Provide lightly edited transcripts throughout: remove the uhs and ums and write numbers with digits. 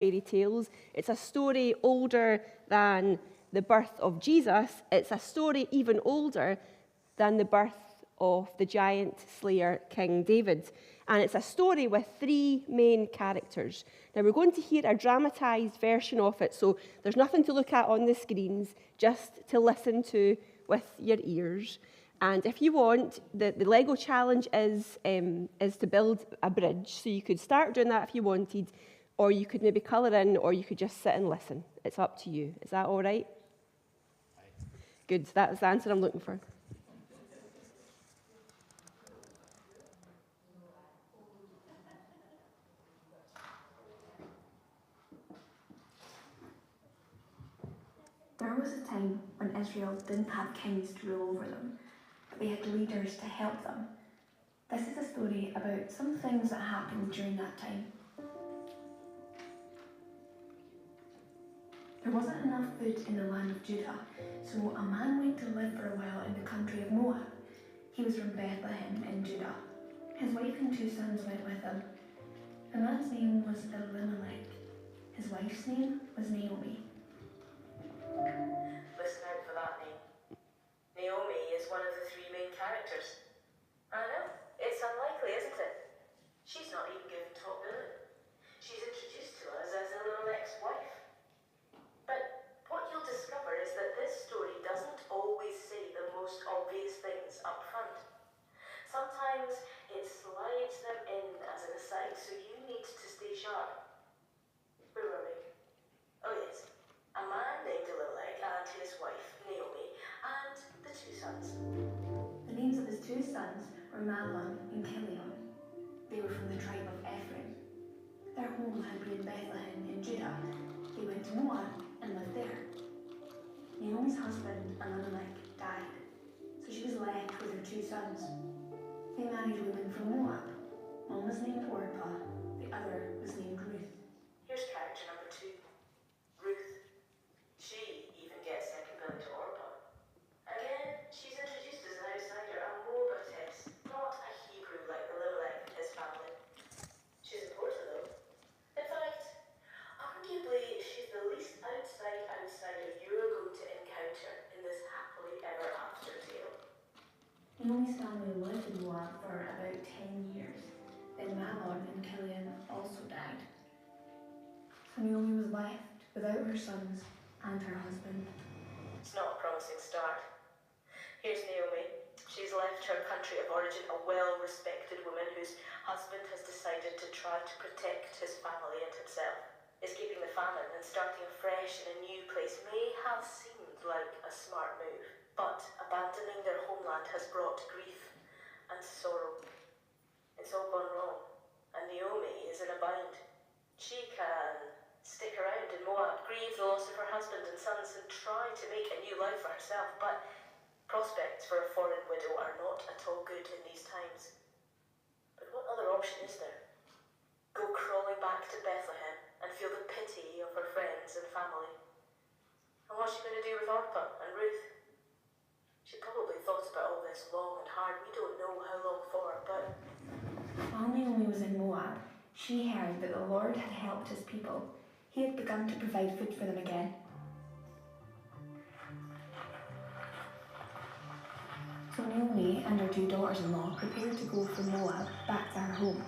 fairy tales. It's a story older than the birth of Jesus. It's a story even older than the birth of the giant slayer King David. And it's a story with three main characters. Now we're going to hear a dramatised version of it, so there's nothing to look at on the screens, just to listen to with your ears. And if you want, the Lego challenge is to build a bridge. So you could start doing that if you wanted, or you could maybe colour in, or you could just sit and listen. It's up to you. Is that all right? Good. That's the answer I'm looking for. There was a time when Israel didn't have kings to rule over them, but they had leaders to help them. This is a story about some things that happened during that time. There wasn't enough food in the land of Judah, so a man went to live for a while in the country of Moab. He was from Bethlehem in Judah. His wife and 2 sons went with him. The man's name was Elimelech. His wife's name was Naomi. Listen out for that name. Naomi is one of the 3 main characters. I know, it's unlikely, isn't it? She's not even given top billing. She's introduced to us as Elimelech's wife. But what you'll discover is that this story doesn't always say the most obvious things up front. Sometimes it slides them in as an aside, so you need to stay sharp. Where were we? Oh yes. A man named Elimelech and his wife, Naomi, and the 2 sons. The names of his 2 sons were Mahlon and Chilion. They were from the tribe of Ephraim. Their home had been Bethlehem in Judah. They went to Moab and lived there. Naomi's husband, Elimelech, died, so she was left with her 2 sons. They married women from Moab. One was named Orpah, the other was named Ruth. Here's character number 2, Ruth. She even gets second billing to Orpah. Again, she's introduced as an outsider, a Moabitess, not a Hebrew like Elimelech and his family. She's important though. In fact, arguably, she's the least outsider you're going to encounter in this happily ever after tale. Naomi's family lived in Moab for about 10 years. Then Mahlon and Chilion also died. So Naomi was left without her sons and her husband. It's not a promising start. Here's Naomi. She's left her country of origin, a well-respected woman whose husband has decided to try to protect his family and himself. Escaping the famine and starting afresh in a new place may have seemed like a smart move, but abandoning their homeland has brought grief and sorrow. It's all gone wrong, and Naomi is in a bind. She can stick around in Moab, grieve the loss of her husband and sons, and try to make a new life for herself, but prospects for a foreign widow are not at all good in these times. But what other option is there? Go crawling back to Bethlehem and feel the pity of her friends and family. And what's she going to do with Orpah and Ruth? She probably thought about all this long and hard. We don't know how long for, but... While Naomi was in Moab, she heard that the Lord had helped his people. He had begun to provide food for them again. So Naomi and her 2 daughters-in-law prepared to go from Moab back to her home.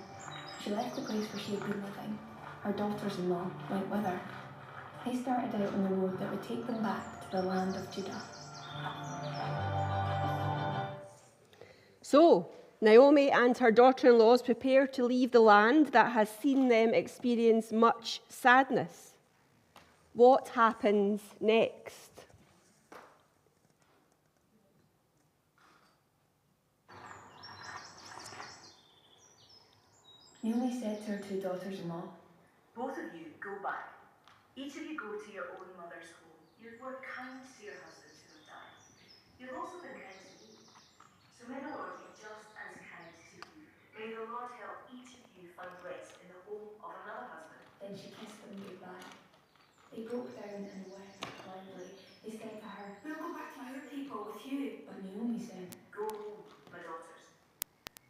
She left the place where she had been living. Her daughters-in-law went with her. They started out on the road that would take them back to the land of Judah. So, Naomi and her daughter-in-laws prepare to leave the land that has seen them experience much sadness. What happens next? Naomi said to her 2 daughters-in-law, Both of you go back. Each of you go to your own mother's home. You've worked kind to your husbands who have died. You've also been kind to me. So may the Lord be just as kind to you. May the Lord help each of you find rest in the home of another husband. Then she kissed them goodbye. They broke down and wept loudly. They said to her, We'll go back to our people with you. But Naomi said, Go home, my daughters.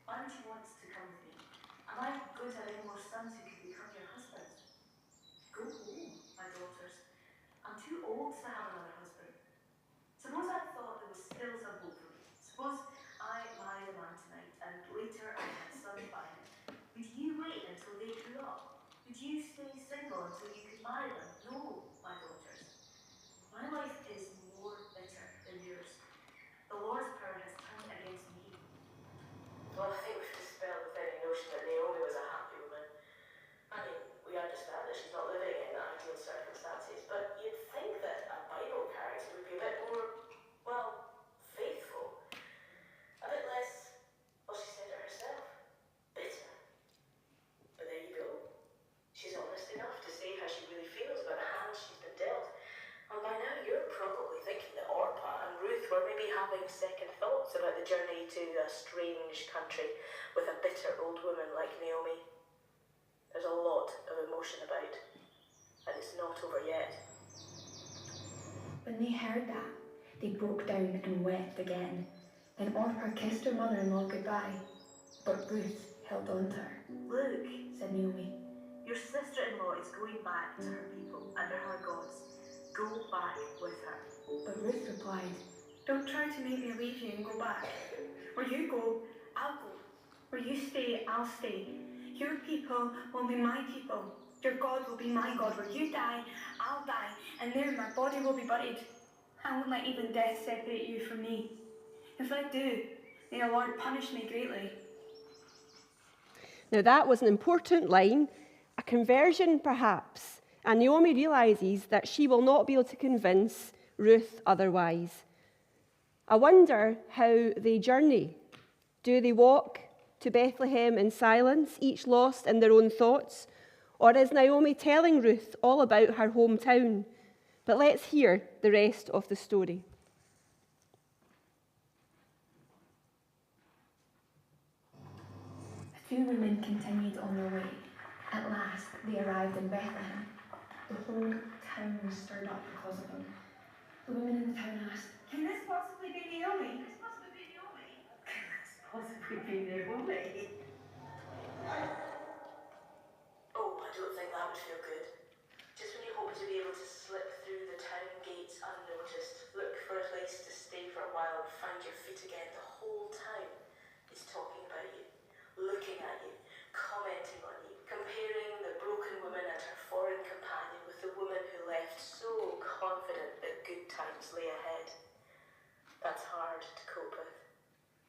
Why don't you want to come with me? Am I going to have any more sons who can become your husbands? Go. second thoughts about the journey to a strange country with a bitter old woman like Naomi. There's a lot of emotion about, and it's not over yet. When they heard that, they broke down and wept again. Then Orpah kissed her mother-in-law goodbye, but Ruth held on to her. Look, Said Naomi. your sister-in-law is going back to her people and to her gods. Go back with her. But Ruth replied, Don't try to make me leave you and go back. Where you go, I'll go. Where you stay, I'll stay. Your people will be my people. Your God will be my God. Where you die, I'll die. And there my body will be buried. I won't let even death separate you from me. If I do, may the Lord punish me greatly. Now that was an important line, a conversion perhaps, and Naomi realises that she will not be able to convince Ruth otherwise. I wonder how they journey. Do they walk to Bethlehem in silence, each lost in their own thoughts? Or is Naomi telling Ruth all about her hometown? But let's hear the rest of the story. The two women continued on their way. At last, they arrived in Bethlehem. The whole town was stirred up because of them. The women in the town asked, Can this possibly be Naomi? Oh, I don't think that would feel good. Just when you hope to be able to slip through the town gates unnoticed, look for a place to stay for a while and find your feet again, the whole town is talking about you, looking at you, commenting on you, comparing the broken woman and her foreign companion with the woman who left so confident that good times lay ahead. That's hard to cope with,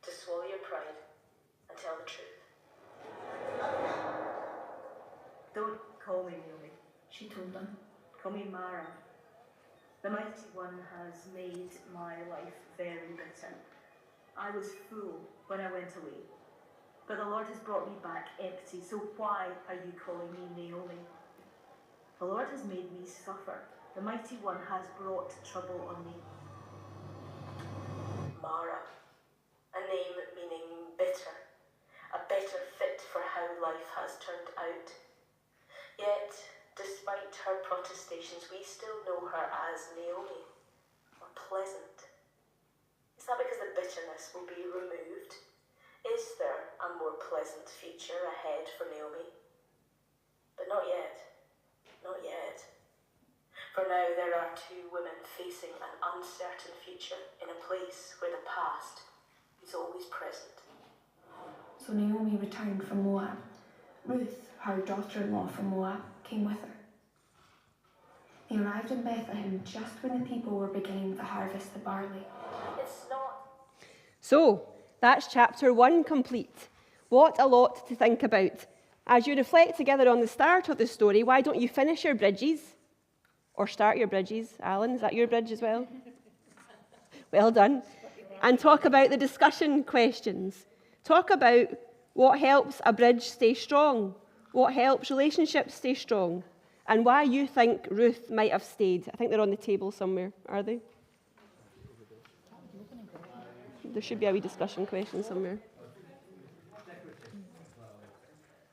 to swallow your pride and tell the truth. Don't call me Naomi. she told them. Call me Mara. The Mighty One has made my life very bitter. I was full when I went away, but the Lord has brought me back empty, so why are you calling me Naomi? The Lord has made me suffer. The Mighty One has brought trouble on me. Mara, a name meaning bitter, a better fit for how life has turned out. Yet, despite her protestations, we still know her as Naomi, or pleasant. Is that because the bitterness will be removed? Is there a more pleasant future ahead for Naomi? But not yet. Not yet. For now, there are two women facing an uncertain future in a place where the past is always present. So Naomi returned from Moab. Ruth, her daughter-in-law from Moab, came with her. They arrived in Bethlehem just when the people were beginning to harvest the barley. It's not. So, that's chapter 1 complete. What a lot to think about. As you reflect together on the start of the story, why don't you finish your bridges? Or start your bridges. Alan, is that your bridge as well? Well done. And talk about the discussion questions. Talk about what helps a bridge stay strong, what helps relationships stay strong, and why you think Ruth might have stayed. I think they're on the table somewhere, are they? There should be a wee discussion question somewhere.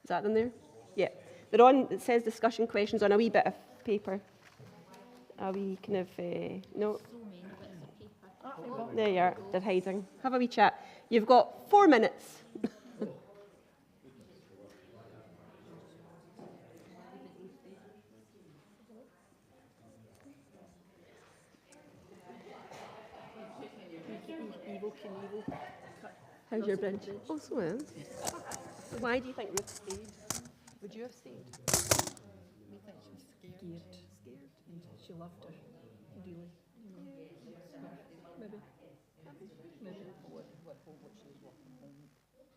Is that them there? Yeah. They're on, it says discussion questions on a wee bit of paper. A wee kind of, no. There you are, they're hiding. Have a wee chat. You've got 4 minutes. How's your bridge? Oh, so well. So why do you think Ruth stayed? Would you have stayed? We think she was scared. Scared. And she loved her, really. Maybe. Maybe what home, what she was walking home.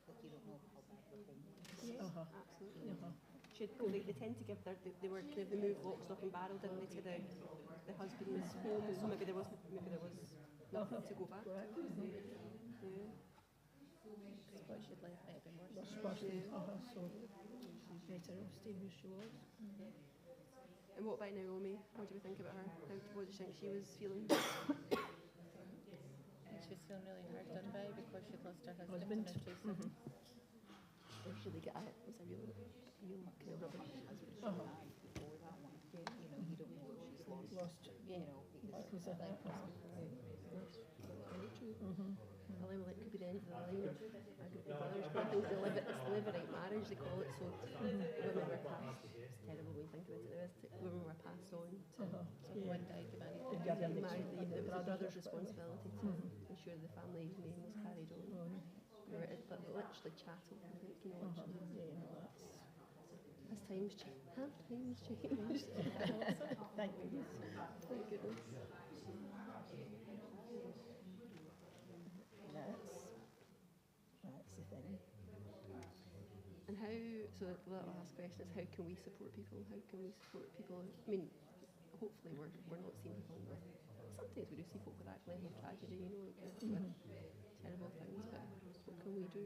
Like you don't know how bad the home is. Yes, absolutely. They tend to give they were kind of, they moved lock, stock and barrel, didn't they, to the husband's home, so maybe there was nothing to go back to. Yeah. But she'd left anything worse. Yeah. So she's better off staying where she was. And what about Naomi? What do we think about her? What do you think she was feeling? She was feeling really hard done by because she'd lost her husband Husband. and her two sons. Usually get it. Was a real kind of rubbish husband. Before that one. You know, you don't know what she's lost. Yeah. That was a thing. Very true. Well, it could be the end of the line. I could be brothers, but I think it's the Levirate marriage, they call it. So women were passed. It's terrible when you think about it. Women were passed on to One died, the man The died. other married. and It was the brother's brothers. responsibility to ensure the family's name was carried on. Where it literally chattel, I think, you know. Yeah, no, that's. As times change. Have times changed? Thank goodness. Thank goodness. That's the thing. And how, so the last question is, how can we support people? How can we support people? I mean, hopefully we're not seeing people with, sometimes we do see folk with that level of tragedy, you know, with terrible things, but what can we do?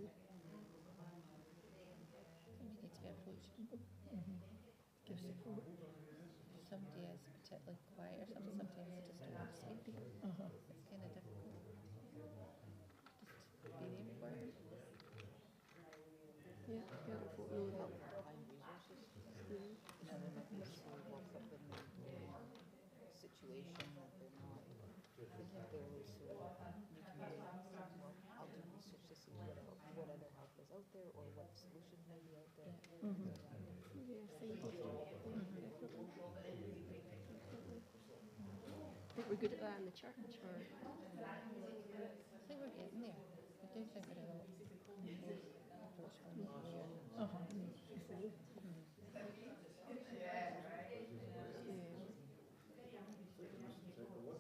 We need to be approachable. Give support. If somebody is particularly quiet or something, sometimes they just don't want to say anything. It's kind of difficult. Just be there for them. Yeah, folk know that. You know, they might be so woke up in the situation that they're not barely so you can relate, well, I'll do research to see what other help is out there or what solutions may be out there. I think we're good at that in the church, or I think we're getting there. I do think we're a lot approachable and aware.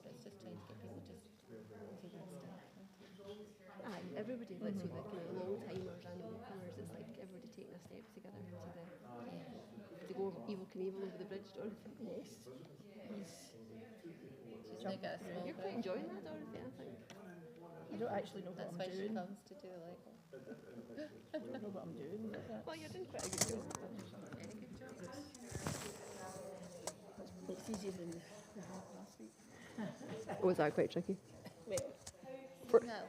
It's just trying to get people just to that step. everybody, like so the kind of long timers and the newcomers, it's like everybody taking a step together to go evil Knievel over the bridge, Dorothy. Yes. She's like a small You're quite bridge. enjoying that, Dorothy, I think. I don't actually know what That's I'm why she doing. comes to do the Lego. I don't know what I'm doing, but Well, you're doing quite a good job. Very good job. it's easier than the half last week. Oh, is that quite tricky? Well,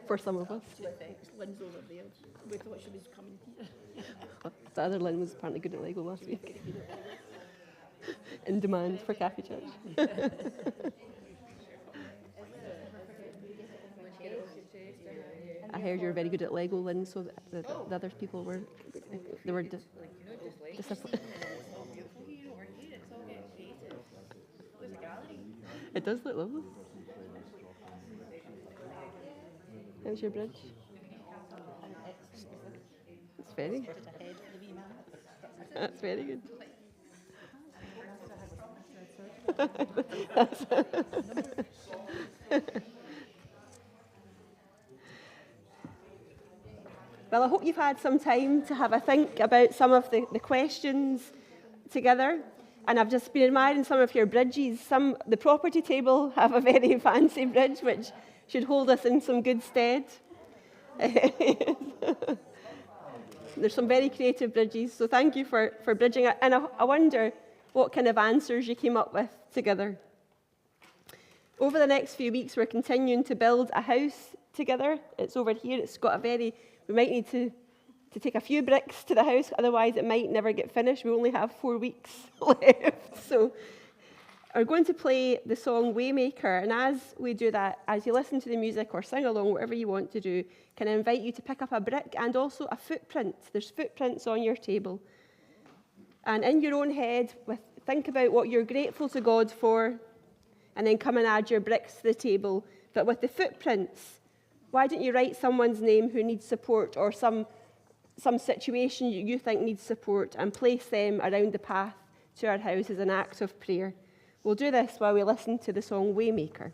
For some of us. Lynn's over there. We thought she was coming here. The other Lynn was apparently good at Lego last week. In demand for Cafe Church. I heard you're very good at Lego, Lynn, so the other people were, they were disappointed. It does look lovely. How's your bridge? It's very good. That's very good. Well, I hope you've had some time to have a think about some of the questions together. And I've just been admiring some of your bridges. The property table have a very fancy bridge, which should hold us in some good stead. There's some very creative bridges, so thank you for bridging it. And I wonder what kind of answers you came up with together. Over the next few weeks, we're continuing to build a house together. It's over here. It's got we might need to take a few bricks to the house, otherwise it might never get finished. We only have 4 weeks left. So we're going to play the song Waymaker, and as we do that, as you listen to the music or sing along, whatever you want to do, can I invite you to pick up a brick and also a footprint. There's footprints on your table. And in your own head, think about what you're grateful to God for, and then come and add your bricks to the table. But with the footprints, why don't you write someone's name who needs support or some situation you think needs support and place them around the path to our house as an act of prayer. We'll do this while we listen to the song Waymaker.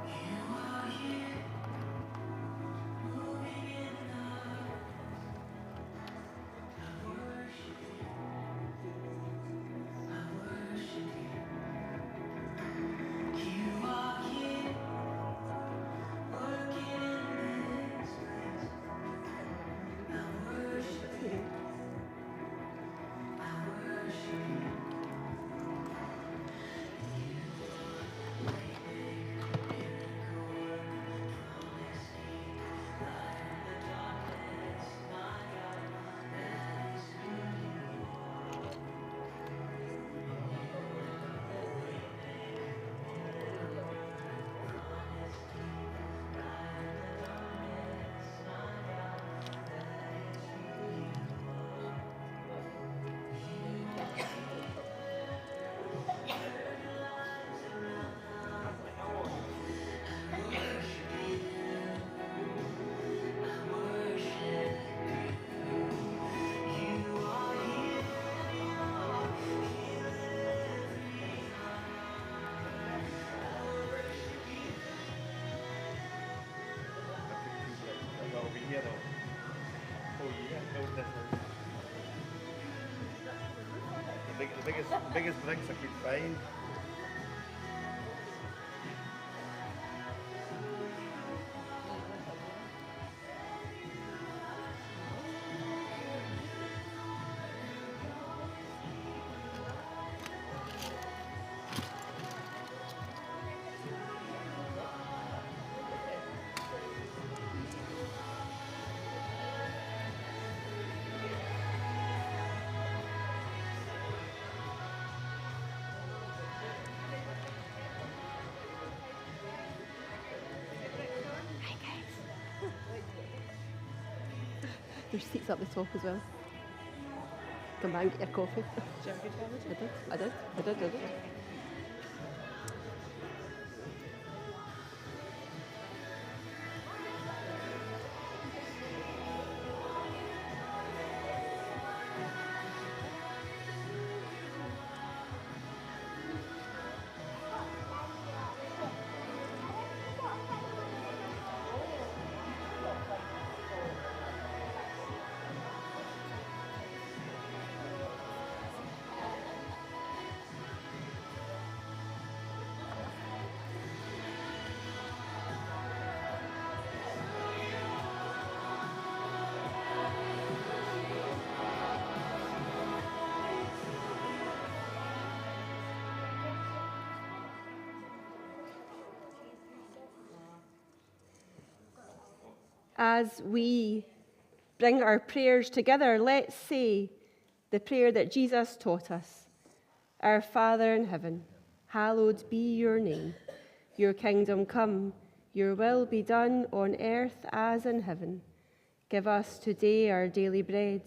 You are here all year building this house. The biggest bricks I could find. There's seats up the top as well. Come back and get your coffee. Did you have a good holiday? I did. As we bring our prayers together, let's say the prayer that Jesus taught us. Our Father in heaven, hallowed be your name. Your kingdom come, your will be done on earth as in heaven. Give us today our daily bread.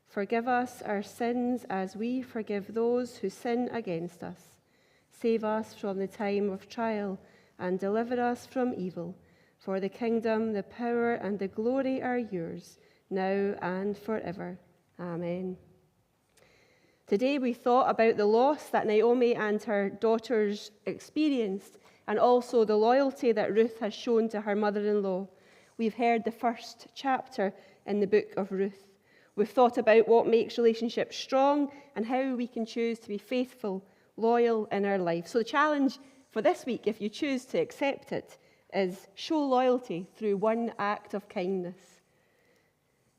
Forgive us our sins as we forgive those who sin against us. Save us from the time of trial and deliver us from evil. For the kingdom, the power, and the glory are yours, now and forever. Amen. Today we thought about the loss that Naomi and her daughters experienced, and also the loyalty that Ruth has shown to her mother-in-law. We've heard the first chapter in the book of Ruth. We've thought about what makes relationships strong and how we can choose to be faithful, loyal in our life. So the challenge for this week, if you choose to accept it, is show loyalty through one act of kindness.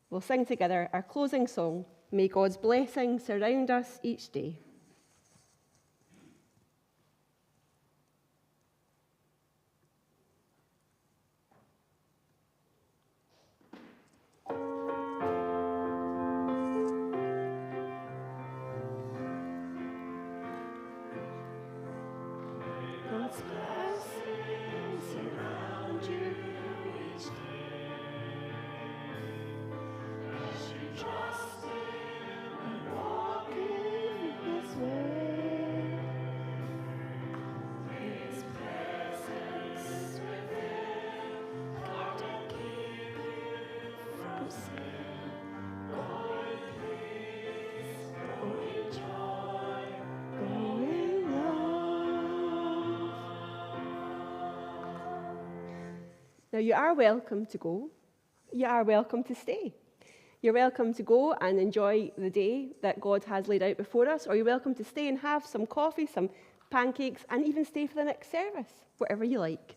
We'll sing together our closing song, May God's Blessing Surround Us Each Day. God's blessing surround you each day. As you trust Him and walk in His way. His presence within, guard and keep you from sin. Go in peace, go in joy, go in love. Now, you are welcome to go. You are welcome to stay. You're welcome to go and enjoy the day that God has laid out before us, or you're welcome to stay and have some coffee, some pancakes, and even stay for the next service, whatever you like.